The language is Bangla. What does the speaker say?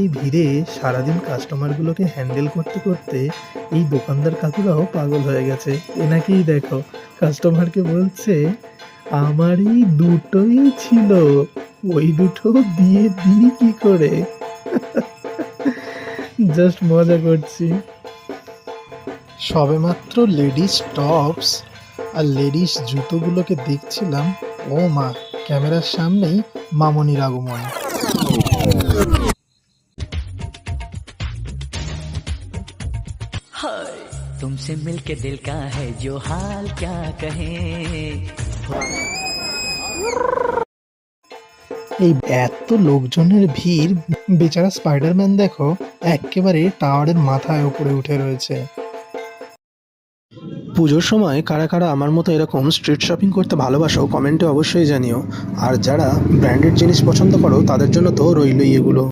এই ভিড়ে সারাদিন কাস্টমারগুলোকে হ্যান্ডেল করতে করতে এই দোকানদার কাকুরাও পাগল হয়ে গেছে। এনাকেই দেখো, কাস্টমারকে বলছে আমারই দুটোই ছিল, ওই দুটো দিয়ে দিই কি করে। জাস্ট মজা করছি। সবেমাত্র লেডিস টপস আর লেডিস জুতোগুলোকে দেখছিলাম, ও মা, ক্যামেরার সামনেই মামনির আগমন। तुमसे मिलके दिल का है जो हाल क्या कहें। এই এত লোকজনের ভিড়, বেচারা স্পাইডারম্যান দেখো একেবারে টাওয়ারের মাথায় উপরে উঠে রয়েছে। পুজোর সময় কারা কারা আমার মতো এরকম স্ট্রিট শপিং করতে ভালোবাসো কমেন্টে অবশ্যই জানিও। আর যারা ব্র্যান্ডেড জিনিস পছন্দ করো তাদের জন্য তো রইলই এগুলো।